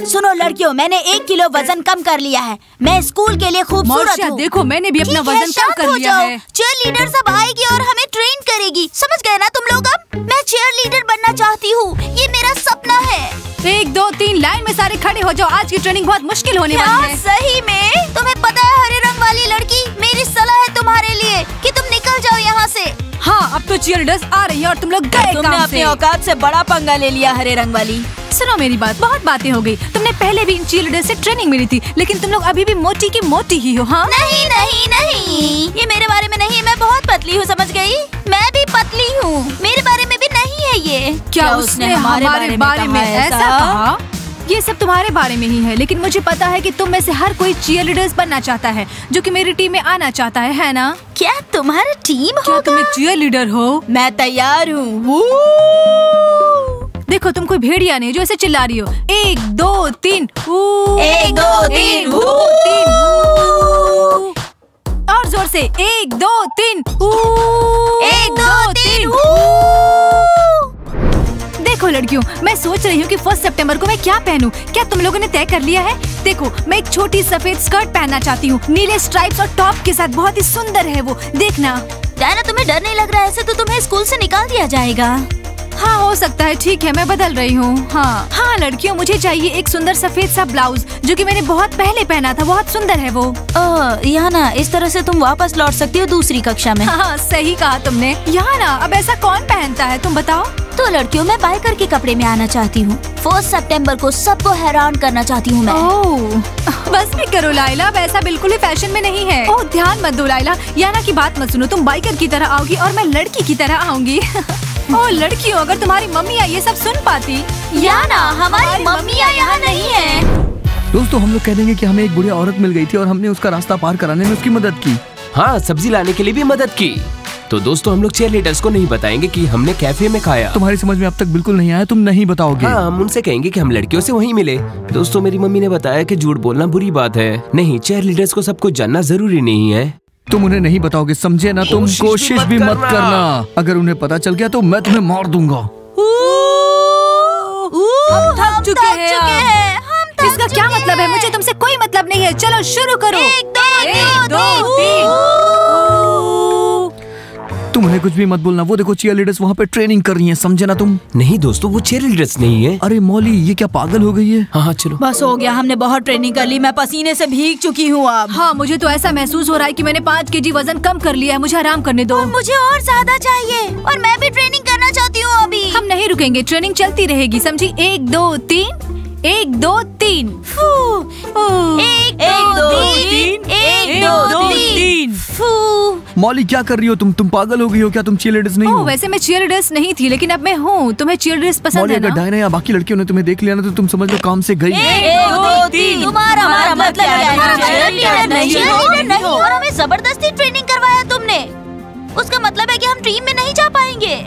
सुनो लड़कियों, मैंने 1 किलो वजन कम कर लिया है। मैं स्कूल के लिए खूबसूरत हूँ। देखो मैंने भी अपना वजन कम कर लिया है। चीयरलीडर सब आएगी और हमें ट्रेन करेगी, समझ गए ना तुम लोग? अब मैं चीयरलीडर बनना चाहती हूँ, ये मेरा सपना है। 1 2 3 लाइन में सारे खड़े हो जाओ, आज की ट्रेनिंग बहुत मुश्किल होने वाली है। सही में? तुम्हें पता है हरे रंग वाली लड़की, मेरी सलाह है तुम्हारे लिए कि तुम निकल जाओ यहाँ से। हाँ, अब तो चीयरलीडर्स आ रही है और तुम लोग गए। तुमने अपनी औकात से बड़ा पंगा ले लिया हरे रंग वाली। सुनो मेरी बात, बहुत बातें हो गई। तुमने पहले भी इन चीयरलीडर से ट्रेनिंग मिली थी, लेकिन तुम लोग अभी भी मोटी की मोटी ही हो। हाँ नहीं नहीं नहीं, ये मेरे बारे में नहीं, मैं बहुत पतली हूँ, समझ गई? मैं भी पतली हूँ, मेरे बारे में भी नहीं है ये। क्या उसने हमारे बारे में ऐसा कहा? ये सब तुम्हारे बारे में ही है, लेकिन मुझे पता है कि तुम में से हर कोई चीयरलीडर्स बनना चाहता है, जो कि मेरी टीम में आना चाहता है ना? क्या तुम्हारी टीम होगा? क्या तुम एक चीयरलीडर हो? मैं तैयार हूँ। देखो तुम कोई भेड़िया नहीं जो ऐसे चिल्ला रही हो। 1 2 3 1 2 3 और जोर से 1 2 3 1 2 3। देखो लड़कियों, मैं सोच रही हूँ कि 1 सितंबर को मैं क्या पहनूं। क्या तुम लोगों ने तय कर लिया है? देखो मैं एक छोटी सफेद स्कर्ट पहनना चाहती हूँ, नीले स्ट्राइप्स और टॉप के साथ। बहुत ही सुंदर है वो, देखना। डायना तुम्हें डर नहीं लग रहा है? ऐसे तो तुम्हें स्कूल से निकाल दिया जाएगा। हाँ हो सकता है, ठीक है मैं बदल रही हूँ। हाँ लड़कियों, मुझे चाहिए एक सुंदर सफेद सा ब्लाउज, जो कि मैंने बहुत पहले पहना था। बहुत सुंदर है वो। यहाँ ना, इस तरह से तुम वापस लौट सकती हो दूसरी कक्षा में। हाँ सही कहा तुमने। यहाँ ना, अब ऐसा कौन पहनता है तुम बताओ? तो लड़कियों, मैं बाइकर के कपड़े में आना चाहती हूँ। 1 सितंबर को सबको हैरान करना चाहती हूँ मैं। बस भी करो लाइला, अब ऐसा बिल्कुल भी फैशन में नहीं है। ओह ध्यान मत दो लाइला, याना की बात मत सुनो। तुम बाइकर की तरह आओगी और मैं लड़की की तरह आऊंगी। ओह लड़कियों, अगर तुम्हारी मम्मियाँ ये सब सुन पाती। याना, हमारी मम्मियाँ यहाँ नहीं है। दोस्तों, हम लोग कह देंगे कि हमें एक बुढ़िया औरत मिल गई थी और हमने उसका रास्ता पार कराने में उसकी मदद की। हाँ, सब्जी लाने के लिए भी मदद की। तो दोस्तों, हम लोग चीयरलीडर्स को नहीं बताएंगे कि हमने कैफे में खाया। तुम्हारी समझ में अब तक बिल्कुल नहीं आया, तुम नहीं बताओगे? हाँ, हम उनसे कहेंगे कि हम लड़कियों से वहीं मिले। दोस्तों, मेरी मम्मी ने बताया कि झूठ बोलना बुरी बात है। नहीं, चीयरलीडर्स को सब कुछ जानना जरूरी नहीं है। तुम उन्हें नहीं बताओगे, समझे ना? तुम कोशिश भी मत करना। अगर उन्हें पता चल गया तो मैं तुम्हें मार दूंगा। हम थक चुके हैं। इसका क्या मतलब है? मुझे तुमसे कोई मतलब नहीं है। चलो शुरू करो। 1 2 3। तुम उन्हें कुछ भी मत बोलना। वो देखो, चीयरलीडर्स वहाँ पे ट्रेनिंग कर रही हैं, समझे ना तुम? नहीं दोस्तों, वो चीयरलीडर्स नहीं है। अरे मौली, ये क्या पागल हो गई है? हाँ चलो, बस हो गया, हमने बहुत ट्रेनिंग कर ली। मैं पसीने से भीग चुकी हूँ अब। हाँ, मुझे तो ऐसा महसूस हो रहा है कि मैंने 5 kg वजन कम कर लिया है। मुझे आराम करने दो। और मुझे और ज्यादा चाहिए, और मैं भी ट्रेनिंग करना चाहती हूँ अभी। हम नहीं रुकेंगे, ट्रेनिंग चलती रहेगी, समझी? 1 2 3 1 2 3। 1 2 3। मौली, क्या कर रही हो तुम पागल हो गई हो क्या? तुम चीयरलीडर्स नहीं हो? वैसे मैं चीयरलीडर्स नहीं थी, लेकिन अब मैं हूँ। तुम्हें चीयरलीडर्स पसंद मौली, है अगर ना? डायना या बाकी लड़कियों ने तुम्हें देख लिया ना तो तुम समझ लो काम से गई। 1 2 3। तुम्हारा मतलब क्या है? चीयरलीडर नहीं, और हमें जबरदस्ती ट्रेनिंग करवाया तुमने। उसका मतलब है कि हम टीम में नहीं जा पाएंगे।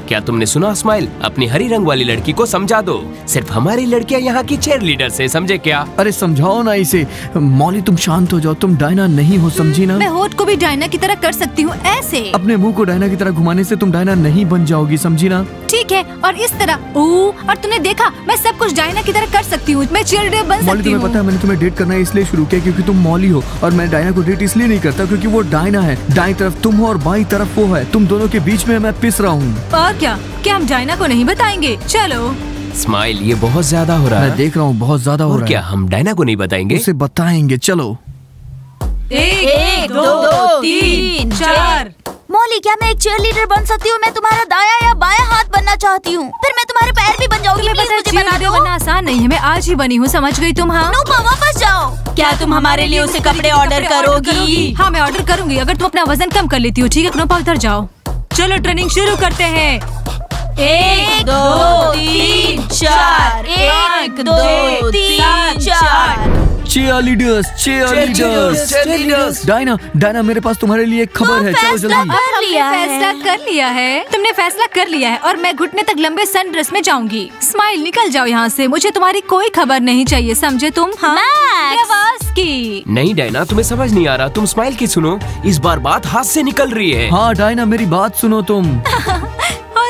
क्या तुमने सुना स्माइल? अपनी हरी रंग वाली लड़की को समझा दो। सिर्फ हमारी लड़कियां यहाँ की चीयरलीडर्स है, समझे क्या? अरे समझाओ ना इसे। मौली, तुम शांत हो जाओ। तुम डायना नहीं हो, समझी ना? मैं होठ को भी डायना की तरह कर सकती हूँ, ऐसे। अपने मुंह को डायना की तरह घुमाने से तुम डायना नहीं बन जाओगी, समझी ना? ठीक है, और इस तरह। और तुमने देखा, मैं सब कुछ डायना की तरह कर सकती हूँ। मैं चीयरलीडर बन मौली, सकती तुम्हें पता हूँ। है मैंने तुम्हें डेट करना इसलिए शुरू किया क्योंकि तुम मौली हो, और मैं डायना को डेट इसलिए नहीं करता क्योंकि वो डायना है। दाईं तरफ तुम हो और बाईं तरफ वो है। तुम दोनों के बीच में मैं पिस रहा हूँ। और क्या हम डायना को नहीं बताएंगे? चलो। स्माइल, ये बहुत ज्यादा हो रहा है। मैं देख रहा हूँ, बहुत ज्यादा हो रहा है। क्या हम डायना को नहीं बताएंगे? उसे बताएंगे, चलो। 1 2 3 4। मौली, क्या मैं एक चीयरलीडर बन सकती हूँ? मैं तुम्हारा दाया या बाया हाथ बनना चाहती हूँ, फिर मैं तुम्हारे पैर भी बन जाऊंगी। प्लीज मुझे बना दो। बनना आसान नहीं है, मैं आज ही बनी हूँ, समझ गई तुम? हाँ, वापस जाओ। क्या तुम हमारे लिए उसे कपड़े ऑर्डर करोगी? हाँ, मैं ऑर्डर करूंगी अगर तुम अपना वजन कम कर लेती हो। ठीक है, कृपा उधर जाओ। चलो ट्रेनिंग शुरू करते हैं। 1 2 3 4। 1 2 3 4। चीयरलीडर्स। डायना, मेरे पास तुम्हारे लिए एक खबर है। चलो जल्दी। फैसला कर लिया है। तुमने फैसला कर लिया है, और मैं घुटने तक लंबे सन ड्रेस में जाऊंगी। स्माइल, निकल जाओ यहाँ से। मुझे तुम्हारी कोई खबर नहीं चाहिए, समझे तुम? हाँ, आवाज की। नहीं डायना, तुम्हें समझ नहीं आ रहा। तुम स्माइल की सुनो, इस बार बात हाथ से निकल रही है। हाँ डायना, मेरी बात सुनो तुम।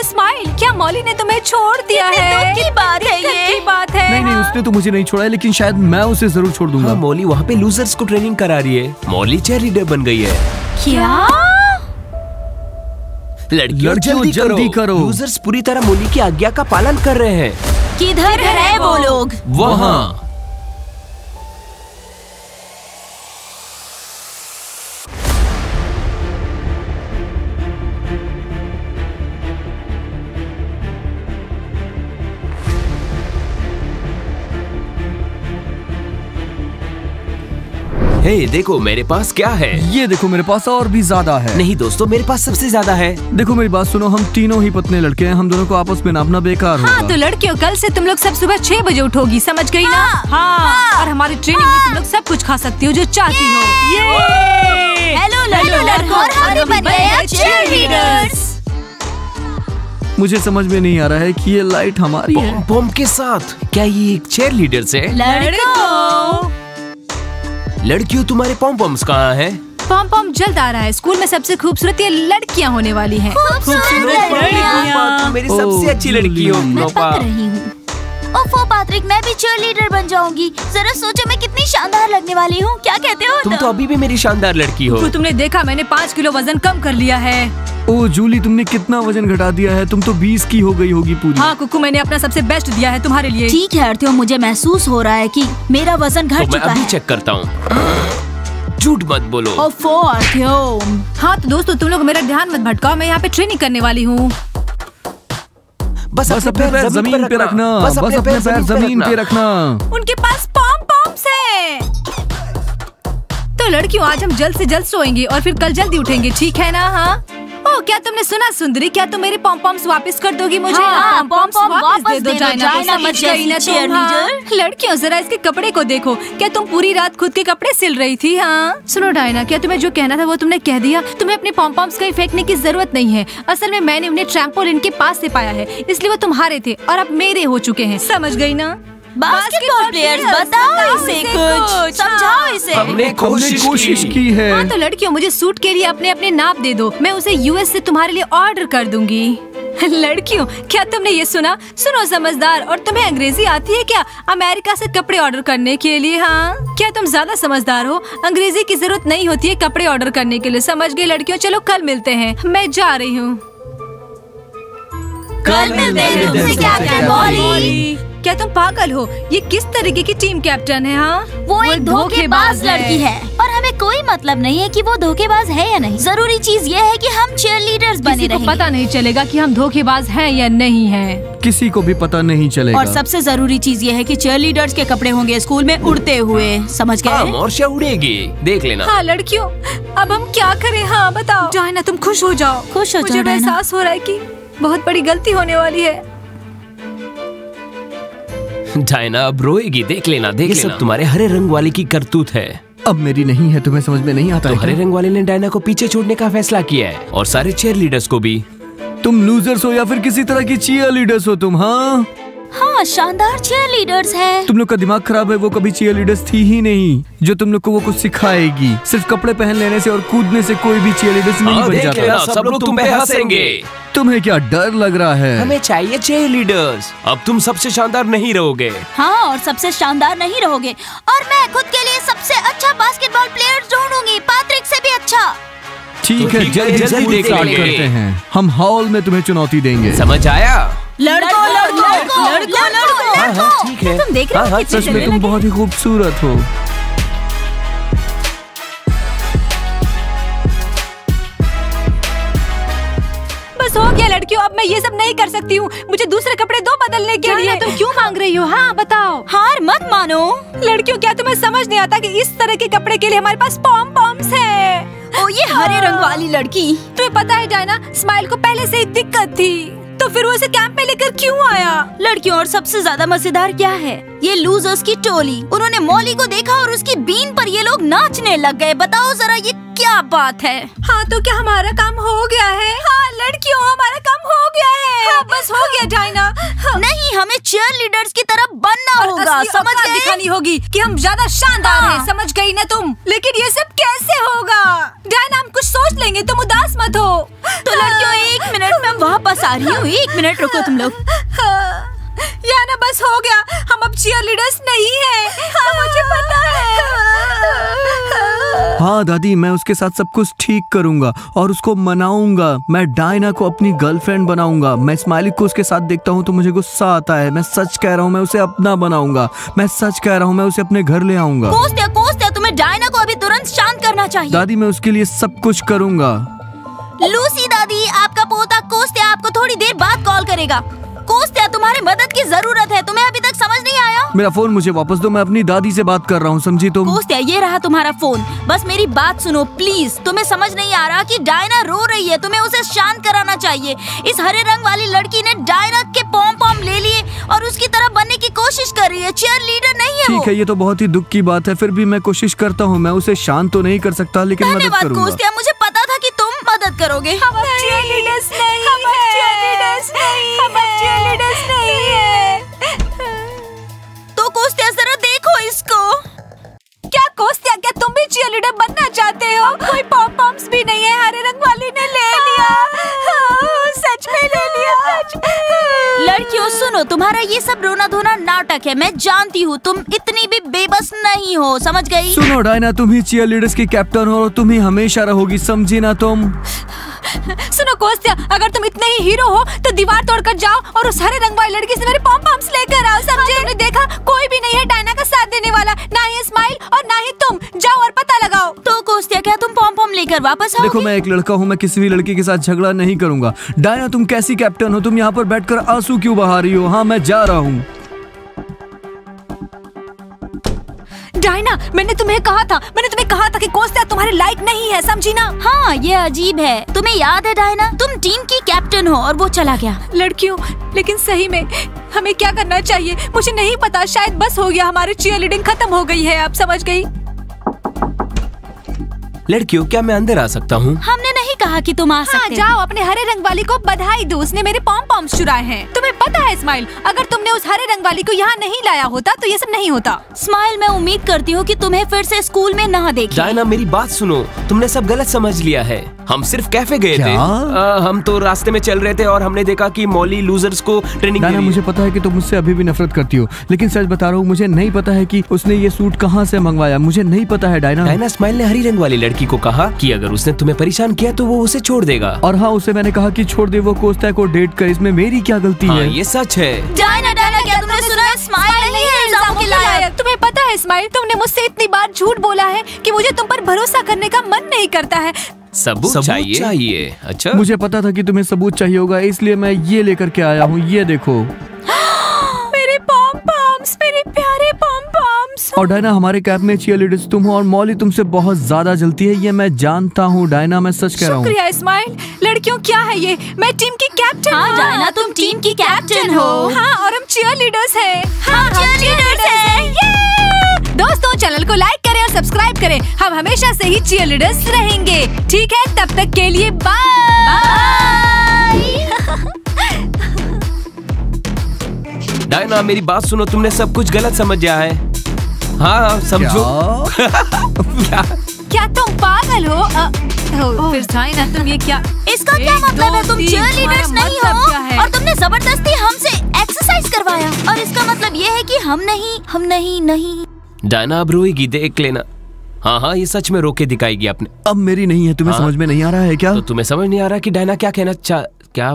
स्माइल, क्या मॉली ने तुम्हें छोड़ दिया है? दुख की बात है ये। की बात है। नहीं, उसने तो मुझे नहीं छोड़ा है, लेकिन शायद मैं उसे जरूर छोड़ दूंगा। हाँ, मॉली वहाँ पे लूजर्स को ट्रेनिंग करा रही है। मॉली चीयरलीडर बन गई है। क्या? लड़कियों जल्दी करो। लूजर्स पूरी तरह मॉली की आज्ञा का पालन कर रहे हैं। किधर है वो लोग? वहाँ। हे, देखो मेरे पास क्या है। ये देखो मेरे पास और भी ज्यादा है। नहीं दोस्तों, मेरे पास सबसे ज्यादा है। देखो मेरी बात सुनो, हम तीनों ही पतले लड़के हैं, हम दोनों को आपस में नापना बेकार होगा। हाँ तो लड़कियों, कल से तुम लोग सब सुबह 6 बजे उठोगी, समझ गई ना? हाँ। और हमारी ट्रेनिंग में तुम लोग सब कुछ खा सकती हो जो चाहती हो। हेलो लड़कों, और हम बन गए चीयरलीडर्स। मुझे समझ में नहीं आ रहा है कि ये लाइट हमारी है। बम के साथ क्या ये एक चीयरलीडर्स है? लड़कियों, तुम्हारे पॉम पॉम्स कहाँ हैं? पॉम पॉम जल्द आ रहा है। स्कूल में सबसे खूबसूरत ये लड़कियाँ होने वाली हैं। तुम मेरी सबसे अच्छी लड़की हो। मैं पक रही हूँ। ओफो पैट्रिक, मैं भी चीयरलीडर बन जाऊंगी। जरा सोचो मैं कितनी शानदार लगने वाली हूँ। क्या कहते हो? तुम तो अभी भी मेरी शानदार लड़की हो। तो तुमने देखा, मैंने 5 किलो वजन कम कर लिया है। ओ जूली, तुमने कितना वजन घटा दिया है? तुम तो 20 की हो गई होगी पूरी। हाँ कुकू, मैंने अपना सबसे बेस्ट दिया है तुम्हारे लिए। ठीक है अर्थियो, मुझे महसूस हो रहा है कि मेरा वजन घट तो मैं चुका अभी है। चेक करता हूँ। झूठ मत बोलो। ओफो अर्थियो। हाँ तो दोस्तों, तुम लोग मेरा ध्यान मत भटकाओ, मैं यहाँ पे ट्रेनिंग करने वाली हूँ। बस अपने पैर जमीन पे रखना। बस अपने पैर जमीन पे रखना। उनके पास पॉम पॉम्स है। तो लड़कियों, आज हम जल्द से जल्द सोएंगे और फिर कल जल्दी उठेंगे, ठीक है ना? हाँ। ओह, क्या तुमने सुना सुंदरी? क्या तुम मेरे पॉम पॉम्स वापस कर दोगी मुझे? हाँ, पॉम वापस दे दो डायना, समझ गई ना तुम? हाँ। लड़कियों, जरा इसके कपड़े को देखो। क्या तुम पूरी रात खुद के कपड़े सिल रही थी? हाँ। सुनो डायना, क्या तुम्हें जो कहना था वो तुमने कह दिया? तुम्हें अपने पॉम पॉम्स कहीं फेंकने की जरूरत नहीं है। असल में मैंने उन्हें ट्रैम्पोलिन के पास से पाया है, इसलिए वो तुम्हारे थे और अब मेरे हो चुके हैं, समझ गई ना? बास्केटबॉल प्लेयर्स, बताओ इसे कुछ, समझाओ इसे। हमने कोशिश की है। हाँ तो लड़कियों, मुझे सूट के लिए अपने अपने नाप दे दो, मैं उसे यूएस से तुम्हारे लिए ऑर्डर कर दूंगी। लड़कियों, क्या तुमने ये सुना? सुनो समझदार, और तुम्हें अंग्रेजी आती है क्या अमेरिका से कपड़े ऑर्डर करने के लिए? हाँ, क्या तुम ज्यादा समझदार हो? अंग्रेजी की जरूरत नहीं होती है कपड़े ऑर्डर करने के लिए, समझ गई लड़कियों? चलो कल मिलते हैं, मैं जा रही हूँ। कल मिलते हैं, तुमसे क्या कहना मॉली? क्या तुम पागल हो? ये किस तरीके की टीम कैप्टन है? हाँ, वो एक धोखेबाज लड़की है और हमें कोई मतलब नहीं है कि वो धोखेबाज है या नहीं। जरूरी चीज ये है कि हम चीयरलीडर्स बने किसी को रहेंगे। पता नहीं चलेगा कि हम धोखेबाज हैं या नहीं हैं। किसी को भी पता नहीं चलेगा। और सबसे जरूरी चीज ये है कि चीयरलीडर्स के कपड़े होंगे स्कूल में उड़ते हुए, समझ गए? मोर्चा उड़ेगी, देख लेना। हाँ लड़कियों, अब हम क्या करें? हाँ बताओ। डायना, तुम खुश हो जाओ। खुश हो जाओ मुझे डायना। एहसास हो रहा है कि बहुत बड़ी गलती होने वाली है। डायना अब रोएगी, देख लेना, देख लेना। ये सब तुम्हारे हरे रंग वाले की करतूत है। अब मेरी नहीं है, तुम्हें समझ में नहीं आता तो है हरे क्या? रंग वाले ने डायना को पीछे छोड़ने का फैसला किया है और सारे चीयरलीडर्स को भी। तुम लूजर्स हो या फिर किसी तरह की चीयरलीडर्स हो तुम? हाँ, हाँ, शानदार चीयरलीडर्स हैं। तुम लोग का दिमाग खराब है। वो कभी चीयरलीडर्स थी ही नहीं जो तुम लोग को वो कुछ सिखाएगी। सिर्फ कपड़े पहन लेने से और कूदने से कोई भी चीयरलीडर्स नहीं बन देख जाता। लेना, सब लोग तुम पे हंसेंगे। तुम्हें क्या डर लग रहा है? हमें चाहिए चीयरलीडर्स। अब तुम सबसे शानदार नहीं रहोगे। हाँ, और सबसे शानदार नहीं रहोगे। और मैं खुद के लिए सबसे अच्छा बास्केटबॉल प्लेयर ढूंढूंगी, पैट्रिक से भी अच्छा। ठीक है, जल्दी देख स्टार्ट लेंगे। करते हैं। हम हॉल में तुम्हें चुनौती देंगे। समझ आया? लड़को लड़को लड़को लड़को। हाँ, ठीक है। तुम देख रहे हो सच में तुम बहुत ही खूबसूरत हो। बस हो गया लड़कियों, अब मैं ये सब नहीं कर सकती हूँ। मुझे दूसरे कपड़े दो बदलने के लिए। तुम क्यों मांग रही हो? हाँ बताओ। हार मत मानो। लड़कियों, क्या तुम्हें समझ नहीं आता कि इस तरह के कपड़े के लिए हमारे पास पॉम पॉम्स है? ओ, ये हरे रंग वाली लड़की। तुम्हें पता है डायना, स्माइल को पहले से ही दिक्कत थी, तो फिर वो उसे कैंप में लेकर क्यों आया? लड़कियों, और सबसे ज्यादा मजेदार क्या है, ये लूजर्स की टोली। उन्होंने मॉली को देखा और उसकी बीन पर ये लोग नाचने लग गए। बताओ जरा, ये क्या बात है? हाँ तो क्या हमारा काम हो गया है? हाँ लड़कियों, हमारा काम हो गया है। हाँ, बस हो गया डायना। हाँ। नहीं, हमें चीयरलीडर्स की तरह बनना होगा, असली समझ औकात गए? दिखानी होगी कि हम ज्यादा शानदार हाँ। हैं, समझ गई ना तुम? लेकिन ये सब कैसे होगा? डायना, हम कुछ सोच लेंगे, तुम उदास मत हो। तो लड़कियों 1 मिनट में वापस आ रही हूँ। 1 मिनट रुको तुम लोग। याना बस हो गया, हम अब चीयरलीडर्स नहीं हैं। हाँ, मुझे पता है। हाँ दादी, मैं उसके साथ सब कुछ ठीक करूंगा और उसको मनाऊंगा। मैं डायना को अपनी गर्लफ्रेंड बनाऊंगा। मैं स्माइली को उसके साथ देखता हूँ तो मुझे गुस्सा आता है। मैं सच कह रहा हूँ, मैं उसे अपना बनाऊंगा। मैं सच कह रहा हूँ, मैं उसे अपने घर ले आऊंगा। कोस्तिया, तुम्हें डायना को अभी तुरंत शांत करना चाहिए। दादी, मैं उसके लिए सब कुछ करूंगा। लूसी दादी, आपका पोता कोस्तिया आपको थोड़ी देर बाद कॉल करेगा। कोस्तिया, तुम्हारी मदद की जरूरत है। तुम्हें अभी तक समझ नहीं आया? मेरा फोन मुझे वापस दो, मैं अपनी दादी से बात कर रहा हूँ, समझी तुम? कोस्तिया, ये रहा तुम्हारा फोन। बस मेरी बात सुनो प्लीज। तुम्हें समझ नहीं आ रहा कि डायना रो रही है। तुम्हें उसे शांत कराना चाहिए। इस हरे रंग वाली लड़की ने डायना के पॉम पॉम ले लिए और उसकी तरह बनने की कोशिश कर रही है। चीयर लीडर नहीं है। ठीक है, ये तो बहुत ही दुख की बात है। फिर भी मैं कोशिश करता हूँ। मैं उसे शांत तो नहीं कर सकता, लेकिन मदद धन्यवाद करूंगा। कोस्तिया, मुझे पता था कि तुम मदद करोगे। हम अब चीयरलीडर्स नहीं हैं। हम अब चीयरलीडर्स नहीं हैं। तो कोस्तिया, जरा देखो इसको। क्या कोस्तिया, क्या तुम भी चीयरलीडर बनना चाहते हो? कोई पॉम पॉम्स भी नहीं है। हरे रंग वाली ने ले लिया। सच में ले लिया, सच में। लड़कियों सुनो, तुम्हारा ये सब रोना धोना नाटक है। मैं जानती हूँ तुम इतनी भी बेबस नहीं हो, समझ गई? सुनो डायना, तुम ही चीयरलीडर्स की कैप्टन हो और तुम ही हमेशा रहोगी, समझी ना तुम? सुनो कोस्तिया, अगर तुम इतने ही हीरो हो तो दीवार तोड़कर जाओ और उस हरे रंग वाली लड़की से मेरे पॉम पॉम्स लेकर आओ, समझे? तुमने देखा, कोई भी नहीं है डायना का साथ देने वाला, ना ही स्माइल और ना ही तुम। जाओ और पता लगाओ। तो कोस्तिया, क्या तुम पॉम पॉम लेकर वापस आओगे? देखो, मैं एक लड़का हूँ, मैं किसी भी लड़की के साथ झगड़ा नहीं करूंगा। डायना, तुम कैसी कैप्टन हो? तुम यहाँ पर बैठकर आंसू क्यों बहा रही हो? हाँ, मैं जा रहा हूँ। डायना, मैंने तुम्हें कहा था कि कोस्तिया तुम्हारे लायक नहीं है, समझी ना? हाँ, ये अजीब है। तुम्हें याद है डायना, तुम टीम की कैप्टन हो और वो चला गया। लड़कियों, लेकिन सही में हमें क्या करना चाहिए मुझे नहीं पता। शायद बस हो गया, हमारी चीयरलीडिंग खत्म हो गई है। आप समझ गई? लड़कियों, क्या मैं अंदर आ सकता हूँ? हमने नहीं कहा कि तुम आ सकते। जाओ, अपने हरे रंग वाली को बधाई दो, उसने मेरे पॉम पॉम्स चुराए हैं। तुम्हें पता है स्माइल, अगर तुमने उस हरे रंग वाली को यहाँ नहीं लाया होता तो ये सब नहीं होता। स्माइल, मैं उम्मीद करती हूँ कि तुम्हें फिर से स्कूल में ना देखें। डायना, मेरी बात सुनो, तुमने सब गलत समझ लिया है। हम सिर्फ कैफे गए थे। हम तो रास्ते में चल रहे थे और हमने देखा कि मॉली लूजर्स को ट्रेनिंग डायना, मुझे पता है कि तुम मुझसे अभी भी नफरत करती हो, लेकिन सच बता रहा हूँ, मुझे नहीं पता है कि उसने ये सूट कहाँ से मंगवाया। मुझे नहीं पता है डायना। डायना, स्माइल ने हरी रंग वाली लड़की को कहा कि अगर उसने तुम्हें परेशान किया तो वो उसे छोड़ देगा। और हाँ, उसे मैंने कहा कि छोड़ दे, वो कोस्तिया को डेट कर। इसमें मेरी क्या गलती है? ये सच है। डायना, क्या तुमने सुना? स्माइल नहीं है इल्जामों के लायक। तुम्हें पता है स्माइल, तुमने मुझसे इतनी बार झूठ बोला है कि मुझे तुम पर भरोसा करने का मन नहीं करता है। सबूत चाहिए। अच्छा, मुझे पता था कि तुम्हें सबूत चाहिए होगा, इसलिए मैं ये लेकर के आया हूँ। ये देखो। मेरे पॉम पॉम्स, मेरे प्यारे पॉम पॉम्स। और डायना, हमारे कैंप में चीयरलीडर्स तुम हो और मॉली तुमसे बहुत ज्यादा जलती है, ये मैं जानता हूँ। डायना, मैं सच कह रहा हूँ। शुक्रिया स्माइल। लड़कियों, क्या है ये? मैं टीम की कैप्टन हूँ। हाँ डायना, तुम टीम की कैप्टन हो। हाँ, और हम चीयरलीडर्स हैं। हम cheerleaders हैं। दोस्तों, चैनल को लाइक करें और सब्सक्राइब करें। हम हमेशा से ही चीयरलीडर्स रहेंगे। ठीक है, तब तक के लिए बाय। डायना, मेरी बात सुनो, तुमने सब कुछ गलत समझा है। हाँ, समझो। क्या तुम पागल हो? फिर डायना, तुम ये क्या? इसका क्या मतलब है? तुम चीयरलीडर्स नहीं हो और तुमने जबरदस्ती हमसे एक्सरसाइज करवाया, और इसका मतलब ये है कि हम नहीं। डायना, अब रोएगी, देख लेना। हाँ, ये सच में रोके दिखाएगी आपने। अब मेरी नहीं है। तुम्हें समझ में नहीं आ रहा है क्या? तो तुम्हें समझ नहीं आ रहा कि डायना क्या कहना क्या